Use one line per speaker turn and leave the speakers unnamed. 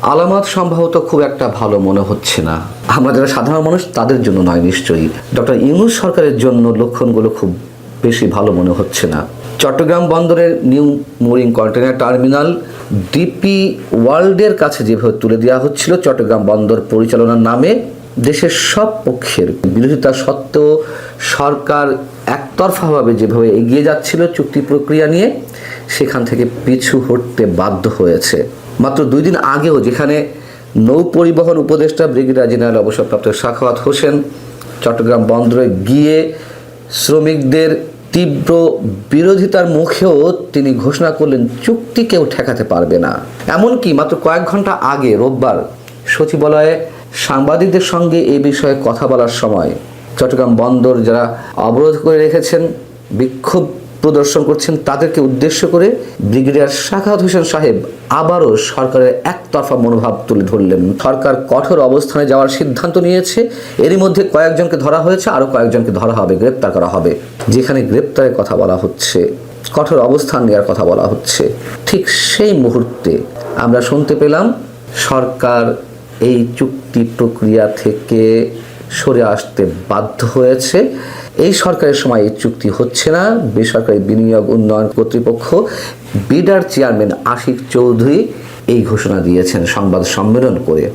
আলামত সম্ভবত খুব একটা ভালো মনে হচ্ছে না। আমরা যারা সাধারণ মানুষ তাদের জন্য নয় নিশ্চয়ই, ডক্টর ইউনূস সরকারের জন্য লক্ষণগুলো খুব বেশি ভালো মনে হচ্ছে না। চট্টগ্রাম বন্দরের new mooring container terminal DP ওয়ার্ল্ডের কাছে যেভাবে তুলে দেওয়া হচ্ছিল চট্টগ্রাম বন্দর পরিচালনার নামে, দেশের সব পক্ষের বিরোধিতা সত্ত্বেও সরকার একতরফাভাবে যেভাবে এগিয়ে যাচ্ছিল চুক্তি প্রক্রিয়া নিয়ে, সেখান থেকে পিছু হটতে বাধ্য হয়েছে। মাত্র 2 দিন আগেও যেখানে নৌ পরিবহন উপদেষ্টা ব্রিগেডিয়ার জেনারেল অবসরপ্রাপ্ত সাখাওয়াত হোসেন চট্টগ্রাম বন্দরে গিয়ে শ্রমিকদের তীব্র বিরোধিতার মুখেও তিনি ঘোষণা করলেন চুক্তি কেউ ঠেকাতে পারবে না। এমনকি মাত্র কয়েক ঘন্টা আগে রোববার সচিবালয়ে সাংবাদিকদের সঙ্গে এই বিষয়ে কথা বলার সময় চট্টগ্রাম বন্দর যারা অবরোধ করে রেখেছেন, বিক্ষোভ প্রদর্শন করছেন, তাদেরকে উদ্দেশ্য করে ব্রিগেডিয়ার সাখাওয়াত হোসেন সাহেব আবারও সরকারের একতরফা মনোভাব তুলে ধরলেন। সরকার কঠোর অবস্থানে যাওয়ার সিদ্ধান্ত নিয়েছে, এরই মধ্যে কয়েকজনকে ধরা হয়েছে, আরও কয়েকজনকে ধরা হবে, গ্রেপ্তার করা হবে। যেখানে গ্রেপ্তারের কথা বলা হচ্ছে, কঠোর অবস্থান নেওয়ার কথা বলা হচ্ছে, ঠিক সেই মুহূর্তে আমরা শুনতে পেলাম সরকার এই চুক্তি প্রক্রিয়া থেকে সরে আসতে বাধ্য হয়েছে। এই সরকারের সময় এই চুক্তি হচ্ছে না। বেসরকারি বিনিয়োগ উন্নয়ন কর্তৃপক্ষ বিডার চেয়ারম্যান আশিক চৌধুরী এই ঘোষণা দিয়েছেন সংবাদ সম্মেলন করে।